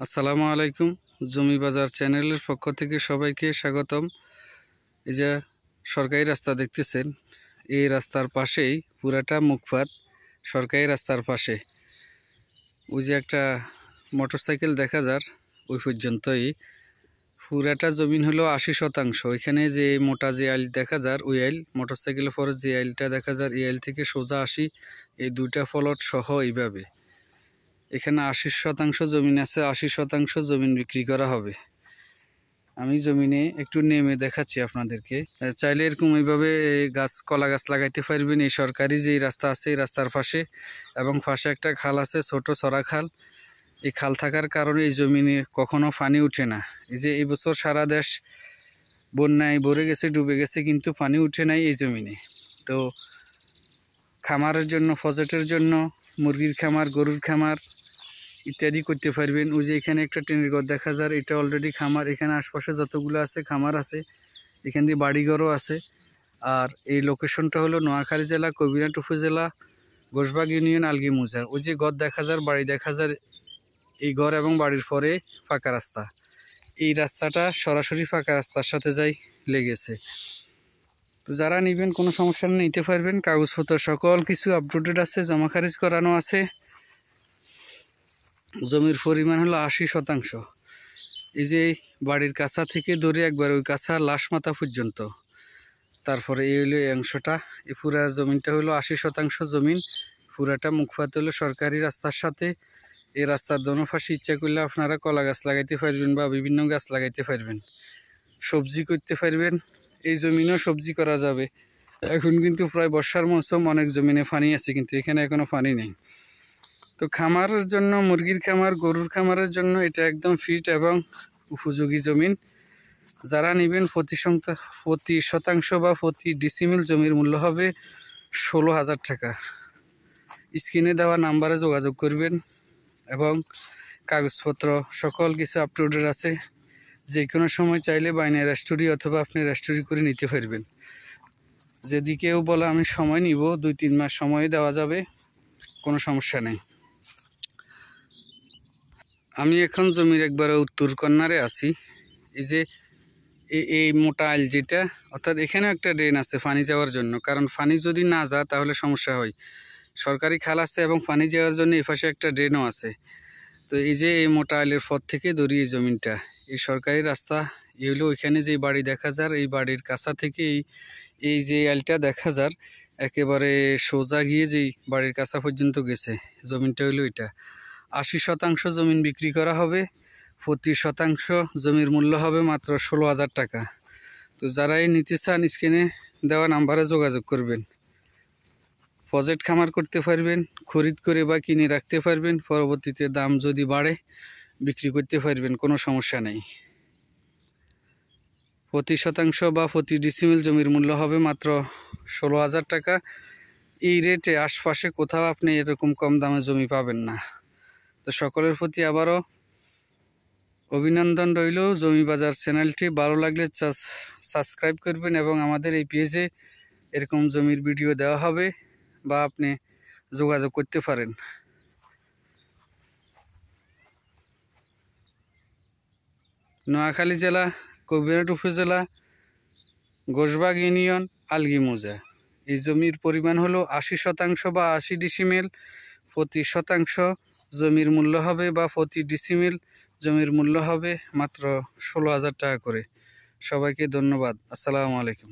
আসসালামু আলাইকুম। জমি বাজার চ্যানেলের পক্ষ থেকে সবাইকে স্বাগতম। এই যে সরকারি রাস্তা দেখতেছেন, এই রাস্তার পাশেই পুরাটা মুখপাত সরকারি রাস্তার পাশে। ওই যে একটা মোটরসাইকেল দেখা যার ওই পর্যন্তই পুরাটা জমিন হলো 80%। এখানে যে মোটা যে আইল দেখা যার ওই আইল, মোটরসাইকেলের পরে যে আইলটা দেখা যার এই আইল থেকে সোজা 80, এই দুইটা ফলট সহ এইভাবে এখানে 80% জমিন আছে। 80% জমিন বিক্রি করা হবে। আমি জমিনে একটু নেমে দেখাচ্ছি আপনাদেরকে। চাইলে এরকম এইভাবে গাছ, কলা গাছ লাগাইতে পারবেন এই সরকারি যে রাস্তা আছে এই রাস্তার পাশে, এবং পাশে একটা খাল আছে, ছোট চড়া খাল। এই খাল থাকার কারণে এই জমিনে কখনো পানি উঠে না। এই যে এই বছর সারা দেশ বন্যায় ভরে গেছে, ডুবে গেছে, কিন্তু পানি উঠে নাই এই জমিনে। তো খামারের জন্য, প্রজেক্টের জন্য, মুরগির খামার, গরুর খামার ইত্যাদি করতে পারবেন। ওই যে এখানে একটা টিনের ঘর দেখা যায়, এটা অলরেডি খামার। এখানে আশপাশে যতগুলো আছে খামার আছে, এখান দিয়ে বাড়িঘরও আছে। আর এই লোকেশনটা হলো নোয়াখালী জেলা, কবিরহাট উপজেলা, ঘোষবাগ ইউনিয়ন, আলগি মৌজা। ওই যে ঘর দেখা যায়, বাড়ি দেখা যায়, এই ঘর এবং বাড়ির পরে ফাঁকা রাস্তা। এই রাস্তাটা সরাসরি ফাঁকা রাস্তার সাথে যাই লেগেছে। তো যারা নেবেন কোনো সমস্যা নেই, নিতে পারবেন। কাগজপত্র সকল কিছু আপডেটেড আছে, জমা খারিজ করানো আছে। জমির পরিমাণ হলো 80%। এই যে বাড়ির কাছা থেকে ধরে একবার ওই কাছা লাশ মাথা পর্যন্ত, তারপরে এই হলো এই অংশটা। এই পুরা জমিনটা হলো 80% জমিন। পুরাটা মুখপাত হলো সরকারি রাস্তার সাথে। এই রাস্তার দোনো পাশে ইচ্ছা করলে আপনারা কলা গাছ লাগাইতে পারবেন বা বিভিন্ন গাছ লাগাইতে পারবেন, সবজি করতে পারবেন। এই জমিনেও সবজি করা যাবে। এখন কিন্তু প্রায় বর্ষার মৌসুম, অনেক জমিনে পানি আছে, কিন্তু এখানে এখনো পানি নেই। তো খামারের জন্য, মুরগির খামার, গরুর খামারের জন্য এটা একদম ফিট এবং উপযোগী জমিন। যারা নেবেন প্রতি শতাংশ বা প্রতি ডিসিমিল জমির মূল্য হবে 16,000 টাকা। স্ক্রিনে দেওয়া নাম্বারে যোগাযোগ করবেন এবং কাগজপত্র সকল কিছু আপটুডেট আছে। যে কোনো সময় চাইলে বাইনে রেস্টোরি অথবা আপনি রেস্টোরি করে নিতে পারবেন। যদি কেউ বলে আমি সময় নিব, 2-3 মাস সময় দেওয়া যাবে, কোনো সমস্যা নেই। আমি এখন জমির একবারে উত্তর কর্নারে আছি। এই যে এই মোটা আইল যেটা, অর্থাৎ এখানেও একটা ড্রেন আছে পানি যাওয়ার জন্য, কারণ পানি যদি না যায় তাহলে সমস্যা হয়। সরকারি খাল আছে এবং পানি যাওয়ার জন্য এই পাশে একটা ড্রেনও আছে। তো এই যে এই মোটা আইলের পর থেকে দড়িয়ে জমিনটা, এই সরকারি রাস্তা এগুলো, ওইখানে যে বাড়ি দেখা যার, এই বাড়ির কাছা থেকে এই যে আইলটা দেখা যার একেবারে সোজা গিয়ে যেই বাড়ির কাছা পর্যন্ত গেছে জমিনটা হলো এটা। 80% জমিন বিক্রি করা হবে। প্রতি শতাংশ জমির মূল্য হবে মাত্র 16,000 টাকা। তো যারাই নিতে চান স্ক্রিনে দেওয়া নাম্বারে যোগাযোগ করবেন। প্রজেক্ট খামার করতে পারবেন, খরিদ করে বা কিনে রাখতে পারবেন, পরবর্তীতে দাম যদি বাড়ে বিক্রি করতে পারবেন, কোনো সমস্যা নেই। প্রতি শতাংশ বা প্রতি ডিসিমিল জমির মূল্য হবে মাত্র 16,000 টাকা। এই রেটে আশপাশে কোথাও আপনি এরকম কম দামে জমি পাবেন না। তো সকলের প্রতি আবারও অভিনন্দন রইল। জমি বাজার চ্যানেলটি ভালো লাগলে সাবস্ক্রাইব করবেন, এবং আমাদের এই পেজে এরকম জমির ভিডিও দেওয়া হবে বা আপনি যোগাযোগ করতে পারেন। নোয়াখালী জেলা, কবিরহাট উপজেলা, ঘোষবাগ ইউনিয়ন, আলগি মৌজা। এই জমির পরিমাণ হলো 80% বা 80 ডিসিমিল। প্রতি শতাংশ জমির মূল্য হবে বা প্রতি ডিসিমিল জমির মূল্য হবে মাত্র 16,000 টাকা করে। সবাইকে ধন্যবাদ। আসসালামু আলাইকুম।